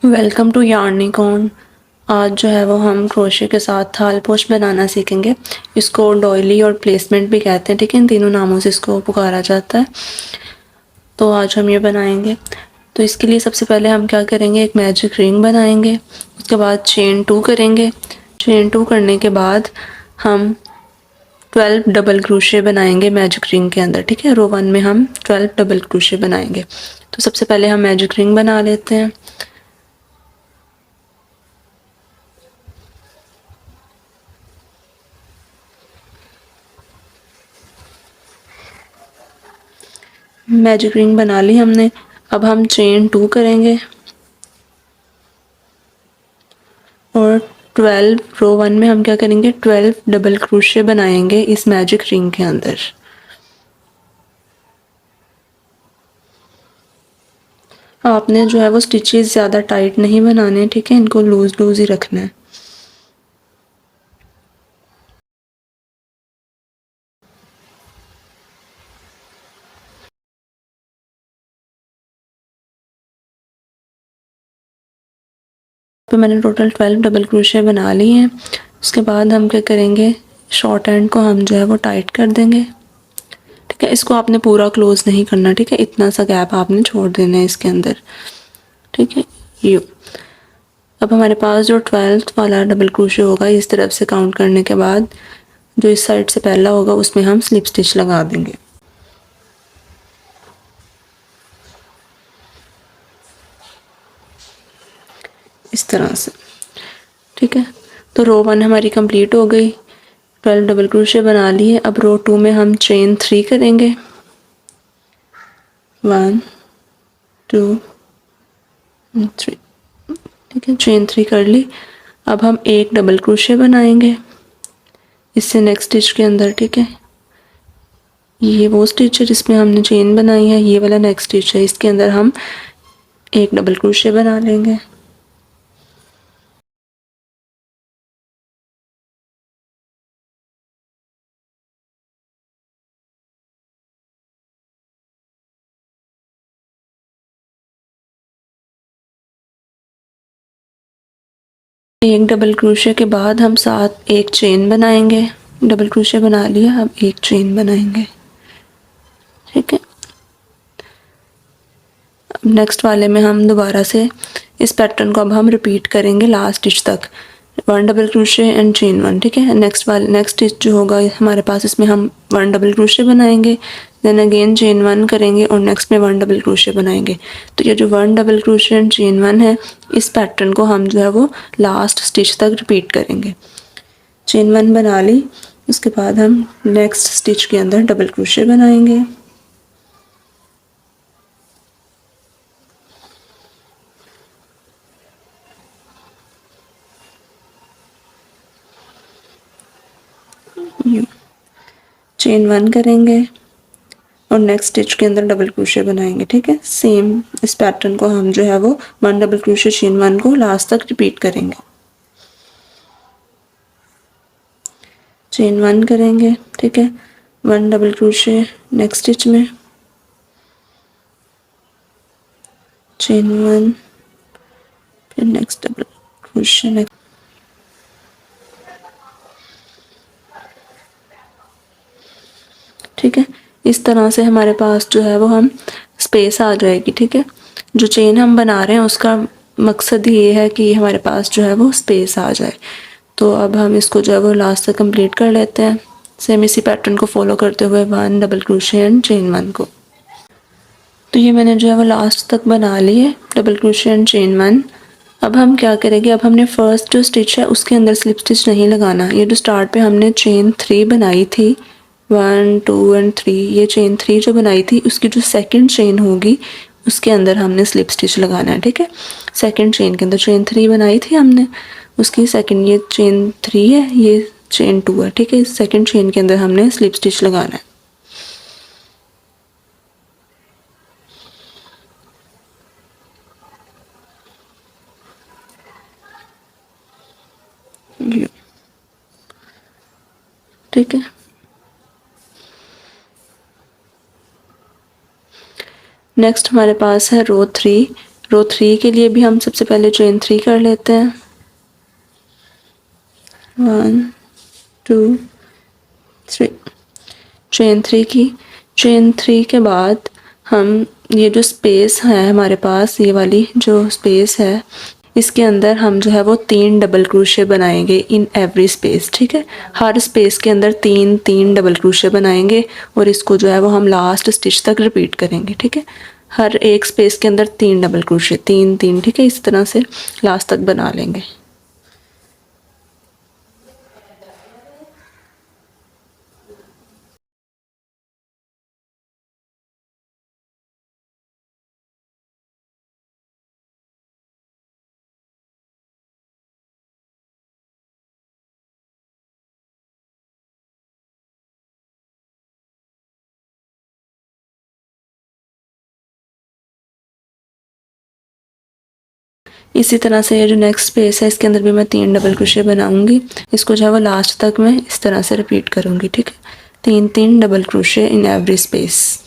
Welcome to यार्निकॉन। आज जो है वो हम क्रोशे के साथ थाल पोश बनाना सीखेंगे। इसको डॉयली और प्लेसमेंट भी कहते हैं, ठीक है। इन तीनों नामों से इसको पुकारा जाता है। तो आज हम ये बनाएंगे। तो इसके लिए सबसे पहले हम क्या करेंगे, एक मैजिक रिंग बनाएंगे। उसके बाद चेन 2 करेंगे। चेन 2 करने के बाद हम 12 डबल क्रोशे बनाएंगे मैजिक रिंग के अंदर, ठीक है। रो 1 में हम 12 डबल क्रोशे बनाएंगे। तो सबसे पहले हम मैजिक रिंग बना लेते हैं। मैजिक रिंग बना ली हमने। अब हम चेन 2 करेंगे और 12 रो 1 में हम क्या करेंगे, 12 डबल क्रोशे बनाएंगे इस मैजिक रिंग के अंदर। आपने जो है वो स्टिचेस ज़्यादा टाइट नहीं बनाने, ठीक है। इनको लूज लूज ही रखना है। तो मैंने टोटल 12 डबल क्रोशे बना लिए हैं। उसके बाद हम क्या करेंगे, शॉर्ट एंड को हम जो है वो टाइट कर देंगे, ठीक है। इसको आपने पूरा क्लोज नहीं करना, ठीक है। इतना सा गैप आपने छोड़ देना है इसके अंदर, ठीक है। ये अब हमारे पास जो 12th वाला डबल क्रोशे होगा, इस तरफ से काउंट करने के बाद जो इस साइड से पहला होगा उसमें हम स्लिप स्टिच लगा देंगे, इस तरह से, ठीक है। तो रो 1 हमारी कंप्लीट हो गई। 12 डबल क्रोशे बना लिए। अब रो 2 में हम चेन 3 करेंगे। 1 2 3, ठीक है। चेन 3 कर ली। अब हम एक डबल क्रोशे बनाएंगे इससे नेक्स्ट स्टिच के अंदर, ठीक है। ये वो स्टिच है जिसमें हमने चेन बनाई है, ये वाला नेक्स्ट स्टिच है। इसके अंदर हम एक डबल क्रोशे बना लेंगे। एक डबल क्रोशे के बाद हम साथ एक चेन बनाएंगे। डबल क्रोशे बना लिया, अब एक चेन बनाएंगे, ठीक है। अब नेक्स्ट वाले में हम दोबारा से इस पैटर्न को अब हम रिपीट करेंगे लास्ट स्टिच तक। 1 डबल क्रोशे एंड चेन 1, ठीक है। नेक्स्ट स्टिच जो होगा हमारे पास, इसमें हम 1 डबल क्रोशे बनाएंगे, देन अगेन चेन 1 करेंगे और नेक्स्ट में 1 डबल क्रोशे बनाएंगे। तो ये जो 1 डबल क्रोशे एंड चेन 1 है, इस पैटर्न को हम जो है वो लास्ट स्टिच तक रिपीट करेंगे। चेन 1 बना ली। उसके बाद हम नेक्स्ट स्टिच के अंदर डबल क्रोशे बनाएंगे, चेन 1 करेंगे और नेक्स्ट स्टिच के अंदर डबल क्रोशे बनाएंगे, ठीक है। सेम इस पैटर्न को हम जो है वो 1 डबल क्रोशे चेन 1 को लास्ट तक रिपीट करेंगे। चेन 1 करेंगे, ठीक है। 1 डबल क्रोशे नेक्स्ट स्टिच में, चेन 1, फिर नेक्स्ट डबल क्रोशे नेक्स्ट, ठीक है। इस तरह से हमारे पास जो है वो हम स्पेस आ जाएगी, ठीक है। जो चेन हम बना रहे हैं उसका मकसद ये है कि हमारे पास जो है वो स्पेस आ जाए। तो अब हम इसको जो है वो लास्ट तक कंप्लीट कर लेते हैं, सेम इसी पैटर्न को फॉलो करते हुए 1 डबल क्रोशे एंड चेन 1 को। तो ये मैंने जो है वो लास्ट तक बना ली है, डबल क्रोशे एंड चेन 1। अब हम क्या करेंगे, अब हमने फर्स्ट जो स्टिच है उसके अंदर स्लिप स्टिच नहीं लगाना। ये जो स्टार्ट पे हमने चेन 3 बनाई थी, 1 2 एंड 3, ये चेन 3 जो बनाई थी उसकी जो सेकंड चेन होगी उसके अंदर हमने स्लिप स्टिच लगाना है, ठीक है। सेकंड चेन के अंदर चेन 3 बनाई थी हमने, उसकी सेकंड, ये चेन 3 है, ये चेन 2 है, ठीक है। सेकंड चेन के अंदर हमने स्लिप स्टिच लगाना है। ठीक है। नेक्स्ट हमारे पास है रो 3। रो 3 के लिए भी हम सबसे पहले चेन 3 कर लेते हैं। 1 2 3 चेन 3 की। चेन 3 के बाद हम ये जो स्पेस है हमारे पास, ये वाली जो स्पेस है, इसके अंदर हम जो है वो 3 डबल क्रोशे बनाएंगे इन एवरी स्पेस। ठीक है, हर स्पेस के अंदर 3 डबल क्रोशे बनाएंगे और इसको जो है वो हम लास्ट स्टिच तक रिपीट करेंगे। ठीक है, हर एक स्पेस के अंदर 3 डबल क्रोशे, 3 ठीक है, इस तरह से लास्ट तक बना लेंगे। इसी तरह से ये जो नेक्स्ट स्पेस है इसके अंदर भी मैं 3 डबल क्रोशे बनाऊंगी। इसको जो है वो लास्ट तक मैं इस तरह से रिपीट करूंगी। ठीक है, 3 double crochet in every space.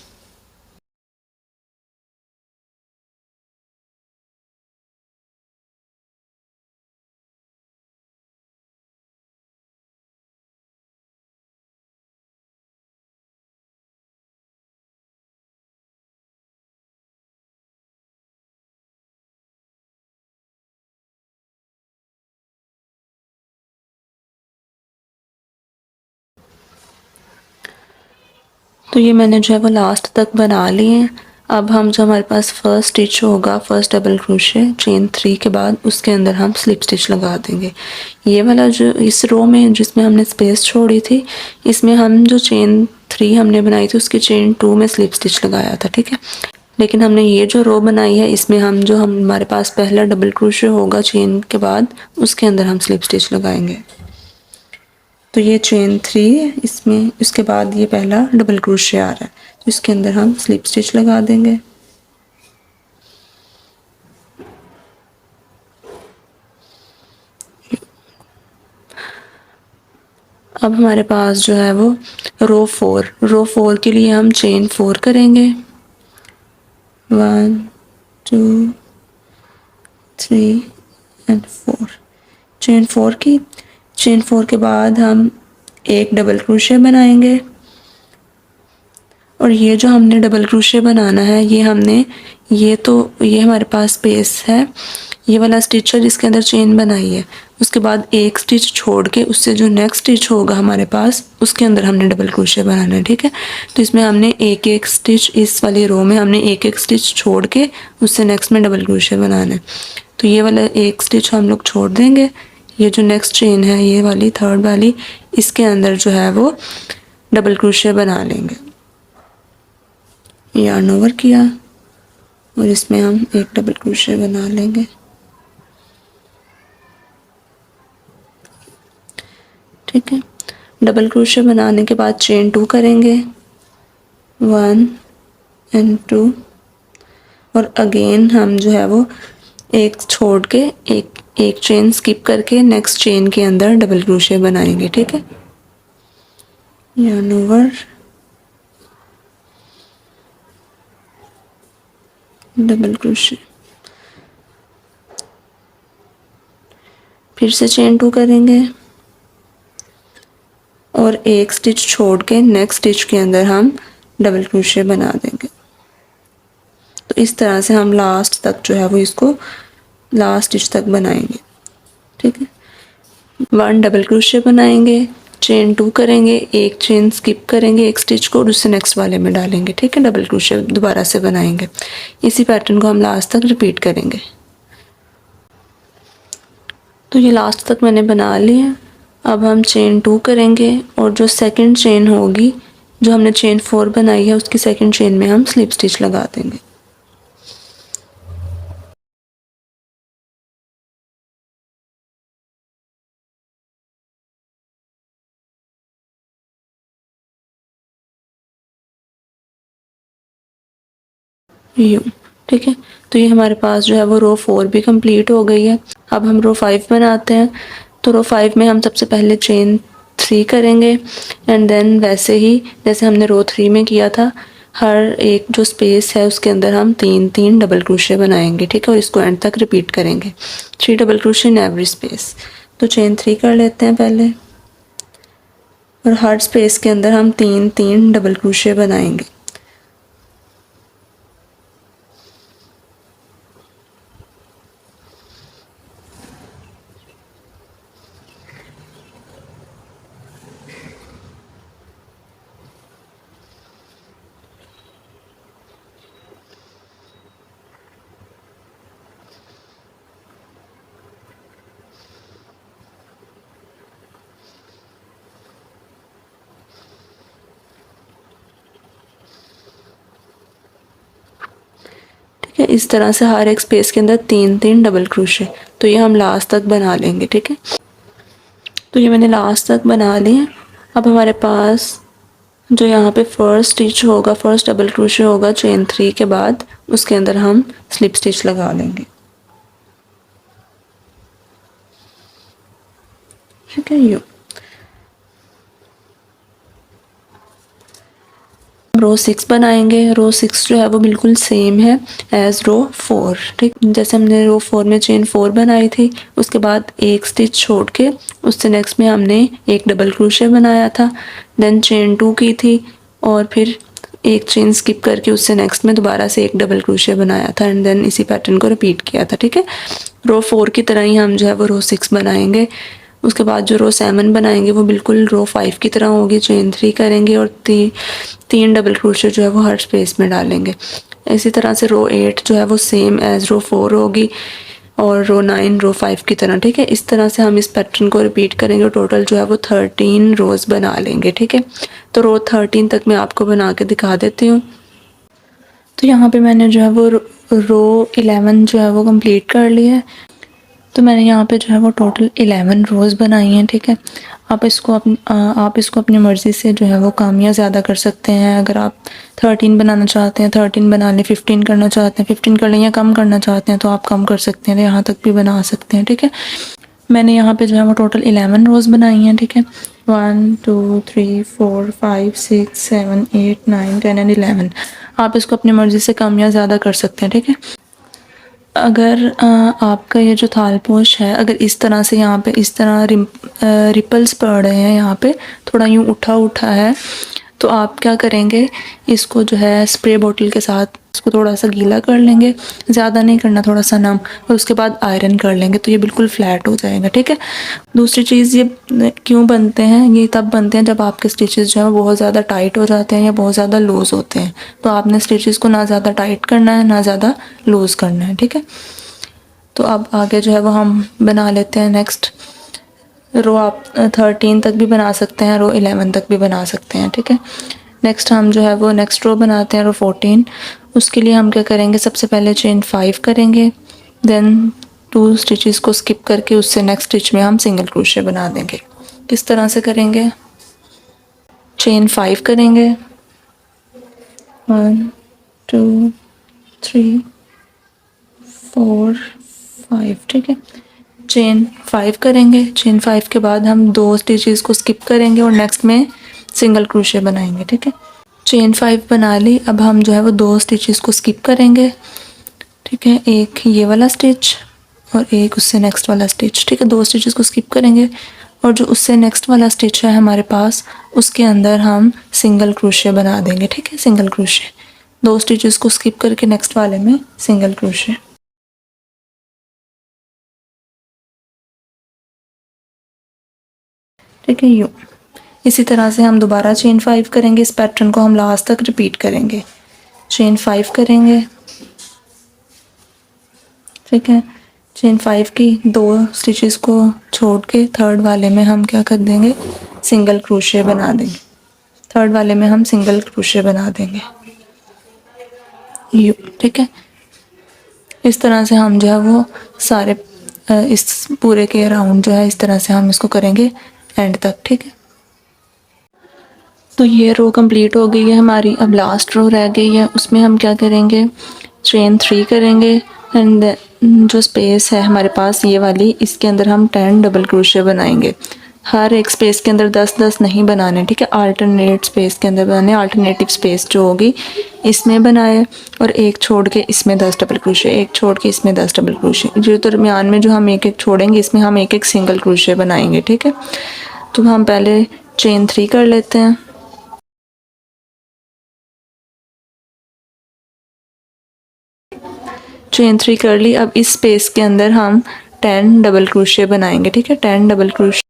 तो ये मैंने जो है वो लास्ट तक बना लिए हैं। अब हम जो हमारे पास फर्स्ट स्टिच होगा, फर्स्ट डबल क्रोशे चेन 3 के बाद उसके अंदर हम स्लिप स्टिच लगा देंगे। ये वाला जो इस रो में जिसमें हमने स्पेस छोड़ी थी, इसमें हम जो चेन 3 हमने बनाई थी उसकी चेन 2 में स्लिप स्टिच लगाया था। ठीक है, लेकिन हमने ये जो रो बनाई है इसमें हम जो हमारे पास पहला डबल क्रोशे होगा चेन के बाद उसके अंदर हम स्लिप स्टिच लगाएंगे। तो ये चेन 3 है, इसमें इसके बाद ये पहला डबल क्रोशे आ रहा है, तो इसके अंदर हम स्लिप स्टिच लगा देंगे। अब हमारे पास जो है वो रो 4 के लिए हम चेन 4 करेंगे। 1 2 3 एंड 4 चेन 4 की। चेन 4 के बाद हम एक डबल क्रोशे बनाएंगे और ये जो हमने डबल क्रोशे बनाना है ये हमारे पास स्पेस है, ये वाला स्टिच है जिसके अंदर चेन बनाई है, उसके बाद एक स्टिच छोड़ के उससे जो नेक्स्ट स्टिच होगा हमारे पास उसके अंदर हमने डबल क्रोशे बनाना है। ठीक है, तो इसमें हमने एक स्टिच, इस वाली रो में हमने एक स्टिच छोड़ के उससे नेक्स्ट में डबल क्रोशे बनाना है। तो ये वाला एक स्टिच हम लोग छोड़ देंगे, ये जो नेक्स्ट चेन है ये वाली थर्ड वाली, इसके अंदर जो है वो डबल क्रोशे बना लेंगे। यार्न ओवर किया और इसमें हम एक डबल क्रोशे बना लेंगे। ठीक है, डबल क्रोशे बनाने के बाद चेन 2 करेंगे, 1 एंड 2, और अगेन हम जो है वो एक छोड़ के एक चेन स्किप करके नेक्स्ट चेन के अंदर डबल क्रोशे बनाएंगे। ठीक है, यार्न ओवर, डबल क्रोशे, फिर से चेन 2 करेंगे और एक स्टिच छोड़ के नेक्स्ट स्टिच के अंदर हम डबल क्रोशे बना देंगे। तो इस तरह से हम लास्ट तक जो है वो इसको लास्ट स्टिच तक बनाएंगे। ठीक है, 1 डबल क्रोशे बनाएंगे, चेन 2 करेंगे, एक चेन स्किप करेंगे एक स्टिच को और उससे नेक्स्ट वाले में डालेंगे। ठीक है, डबल क्रोशे दोबारा से बनाएंगे। इसी पैटर्न को हम लास्ट तक रिपीट करेंगे। तो ये लास्ट तक मैंने बना लिया। अब हम चेन 2 करेंगे और जो सेकंड चेन होगी, जो हमने चेन 4 बनाई है उसकी सेकंड चेन में हम स्लिप स्टिच लगा देंगे। यूँ, ठीक है, तो ये हमारे पास जो है वो रो 4 भी कंप्लीट हो गई है। अब हम रो 5 बनाते हैं। तो रो 5 में हम सबसे पहले चेन 3 करेंगे एंड देन वैसे ही जैसे हमने रो 3 में किया था हर एक जो स्पेस है उसके अंदर हम 3 डबल क्रोशे बनाएंगे, ठीक है, और इसको एंड तक रिपीट करेंगे। 3 double crochet in every space. तो चेन 3 कर लेते हैं पहले, और हर स्पेस के अंदर हम 3 डबल क्रोशे बनाएंगे। ठीक है, इस तरह से हर एक स्पेस के अंदर 3 डबल क्रोशे। तो ये हम लास्ट तक बना लेंगे, ठीक है। तो ये मैंने लास्ट तक बना लिए। अब हमारे पास जो यहाँ पे फर्स्ट स्टिच होगा, फर्स्ट डबल क्रोशे होगा चेन 3 के बाद, उसके अंदर हम स्लिप स्टिच लगा लेंगे, ठीक है। यूँ रो 6 बनाएंगे। रो 6 जो है वो बिल्कुल सेम है एज रो 4, ठीक। जैसे हमने रो 4 में चेन 4 बनाई थी, उसके बाद एक स्टिच छोड़ के उससे नेक्स्ट में हमने एक डबल क्रोशे बनाया था, देन चेन 2 की थी, और फिर एक चेन स्किप करके उससे नेक्स्ट में दोबारा से एक डबल क्रोशे बनाया था, एंड देन इसी पैटर्न को रिपीट किया था, ठीक है। रो 4 की तरह ही हम जो है वो रो 6 बनाएंगे। उसके बाद जो रो 7 बनाएंगे वो बिल्कुल रो 5 की तरह होगी। चेन 3 करेंगे और 3 डबल क्रोशे जो है वो हर स्पेस में डालेंगे। इसी तरह से रो 8 जो है वो सेम एज रो 4 होगी, और रो 9 रो 5 की तरह, ठीक है। इस तरह से हम इस पैटर्न को रिपीट करेंगे और टोटल जो है वो 13 रोज़ बना लेंगे, ठीक है। तो रो 13 तक मैं आपको बना के दिखा देती हूँ। तो यहाँ पे मैंने जो है वो रो 11 जो है वो कंप्लीट कर लिया है। तो मैंने यहाँ पे जो है वो टोटल 11 रोज़ बनाई हैं, ठीक है। आप इसको अपनी मर्ज़ी से जो है वो कम या ज़्यादा कर सकते हैं। अगर आप 13 बनाना चाहते हैं 13 बना लें, 15 करना चाहते हैं 15 कर लें, या कम करना चाहते हैं तो आप कम कर सकते हैं, यहाँ तक भी बना सकते हैं, ठीक है। मैंने यहाँ पे जो है वो टोटल 11 रोज़ बनाई हैं, ठीक है। 1 2 3 4 5 6 7 8 9 10 एंड 11। आप इसको अपनी मर्ज़ी से कम या ज़्यादा कर सकते हैं, ठीक है। अगर आपका ये जो थालपोश है, अगर इस तरह से यहाँ पे इस तरह रिपल्स पड़ रहे हैं, यहाँ पे थोड़ा यूँ उठा उठा है, तो आप क्या करेंगे, इसको जो है स्प्रे बॉटल के साथ इसको थोड़ा सा गीला कर लेंगे, ज़्यादा नहीं करना, थोड़ा सा नम, और उसके बाद आयरन कर लेंगे तो ये बिल्कुल फ्लैट हो जाएगा, ठीक है। दूसरी चीज़, ये क्यों बनते हैं, ये तब बनते हैं जब आपके स्टिचेस जो है बहुत ज़्यादा टाइट हो जाते हैं या बहुत ज़्यादा लूज़ होते हैं। तो आपने स्टिचेस को ना ज़्यादा टाइट करना है ना ज़्यादा लूज़ करना है, ठीक है। तो अब आगे जो है वो हम बना लेते हैं नेक्स्ट रो। आप 13 तक भी बना सकते हैं, रो 11 तक भी बना सकते हैं, ठीक है। नेक्स्ट हम जो है वो नेक्स्ट रो बनाते हैं, रो 14। उसके लिए हम क्या करेंगे, सबसे पहले चेन 5 करेंगे, देन 2 स्टिचेस को स्किप करके उससे नेक्स्ट स्टिच में हम सिंगल क्रोशे बना देंगे। किस तरह से करेंगे, चेन 5 करेंगे, 1 2 3 4 5, ठीक है। चेन 5 करेंगे, चेन 5 के बाद हम 2 स्टिचेस को स्किप करेंगे और नेक्स्ट में सिंगल क्रोशे बनाएंगे, ठीक है। चेन 5 बना ली। अब हम जो है वो 2 स्टिचेस को स्किप करेंगे, ठीक है, एक ये वाला स्टिच और एक उससे नेक्स्ट वाला स्टिच, ठीक है। 2 स्टिचेस को स्किप करेंगे और जो उससे नेक्स्ट वाला स्टिच है हमारे पास, उसके अंदर हम सिंगल क्रोशे बना देंगे, ठीक है, सिंगल क्रोशे। 2 स्टिचेस को स्किप करके नेक्स्ट वाले में सिंगल क्रोशे, ठीक है। यूँ इसी तरह से हम दोबारा चेन 5 करेंगे। इस पैटर्न को हम लास्ट तक रिपीट करेंगे। चेन 5 करेंगे, ठीक है। चेन 5 की 2 स्टिचेस को छोड़ के थर्ड वाले में हम क्या कर देंगे, सिंगल क्रोशे बना देंगे। थर्ड वाले में हम सिंगल क्रोशे बना देंगे, यूँ, ठीक है। इस तरह से हम जो है वो सारे इस पूरे के अराउंड जो है इस तरह से हम इसको करेंगे एंड तक, ठीक है। तो ये रो कंप्लीट हो गई है हमारी। अब लास्ट रो रह गई है, उसमें हम क्या करेंगे, चेन 3 करेंगे एंड जो स्पेस है हमारे पास ये वाली, इसके अंदर हम 10 डबल क्रोशे बनाएंगे। हर एक स्पेस के अंदर 10-10 नहीं बनाने, ठीक है, अल्टरनेट स्पेस के अंदर बनाने, अल्टरनेटिव स्पेस जो होगी इसमें बनाए और एक छोड़ के इसमें 10 डबल क्रोशे, एक छोड़ के इसमें 10 डबल क्रोशे, जो दरमियान में जो हम एक एक छोड़ेंगे इसमें हम एक एक सिंगल क्रोशे बनाएंगे, ठीक है। तो हम पहले चेन 3 कर लेते हैं। चेन 3 कर ली। अब इस स्पेस के अंदर हम 10 डबल क्रोशे बनाएंगे, ठीक है, 10 डबल क्रोशे।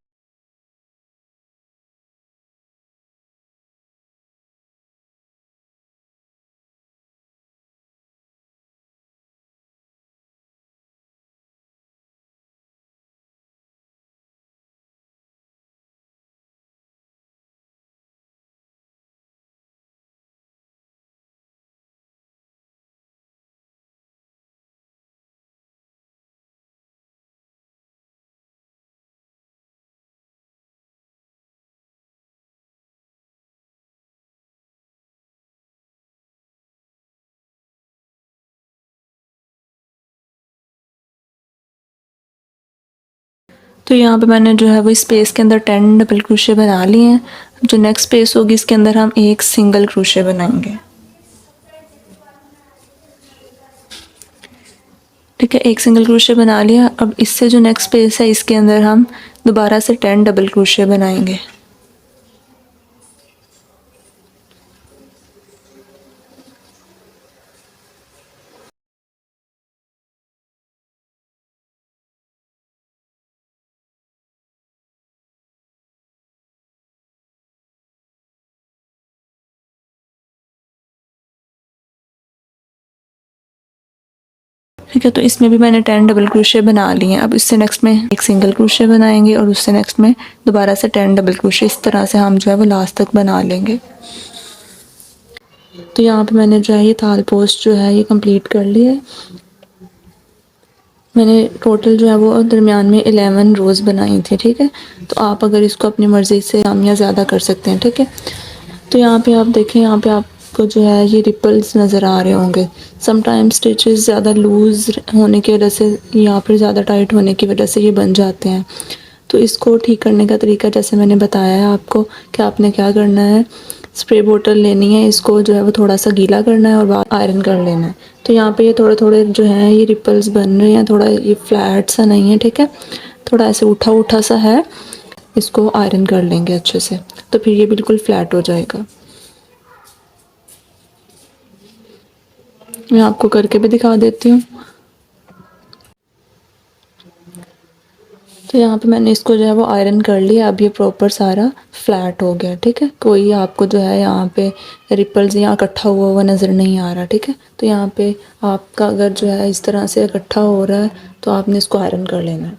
तो यहाँ पे मैंने जो है वो स्पेस के अंदर 10 डबल क्रोशे बना लिए हैं। जो नेक्स्ट स्पेस होगी इसके अंदर हम एक सिंगल क्रोशे बनाएंगे, ठीक है, एक सिंगल क्रोशे बना लिया। अब इससे जो नेक्स्ट स्पेस है इसके अंदर हम दोबारा से 10 डबल क्रोशे बनाएंगे। ठीक है, तो इसमें भी मैंने 10 डबल क्रोशे बना लिए हैं। अब इससे नेक्स्ट में एक सिंगल क्रोशे बनाएंगे और उससे नेक्स्ट में दोबारा से 10 डबल क्रोशे। इस तरह से हम जो है वो लास्ट तक बना लेंगे। तो यहाँ पे मैंने जो है ये थाल पोस्ट जो है ये कंप्लीट कर लिया है। मैंने टोटल जो है वो दरमियान में 11 रोज़ बनाई थी, ठीक है। तो आप अगर इसको अपनी मर्ज़ी से कम या ज़्यादा कर सकते हैं, ठीक है। तो यहाँ पे आप देखें, यहाँ पे आपको जो है ये रिपल्स नज़र आ रहे होंगे। समटाइम स्टिचेस ज़्यादा लूज़ होने की वजह से या फिर ज़्यादा टाइट होने की वजह से ये बन जाते हैं। तो इसको ठीक करने का तरीका जैसे मैंने बताया है आपको कि आपने क्या करना है, स्प्रे बोतल लेनी है, इसको जो है वो थोड़ा सा गीला करना है और बाद आयरन कर लेना है। तो यहाँ पे ये थोड़े थोड़े जो हैं ये रिपल्स बन रहे हैं, थोड़ा ये फ्लैट सा नहीं है, ठीक है, थोड़ा ऐसे उठा उठा सा है। इसको आयरन कर लेंगे अच्छे से, तो फिर ये बिल्कुल फ्लैट हो जाएगा। मैं आपको करके भी दिखा देती हूँ। तो यहाँ पे मैंने इसको जो है वो आयरन कर लिया। अब ये प्रॉपर सारा फ्लैट हो गया, ठीक है। कोई आपको जो है यहाँ पे रिपल्स यहाँ इकट्ठा हुआ हुआ नज़र नहीं आ रहा, ठीक है। तो यहाँ पे आपका अगर जो है इस तरह से इकट्ठा हो रहा है तो आपने इसको आयरन कर लेना है।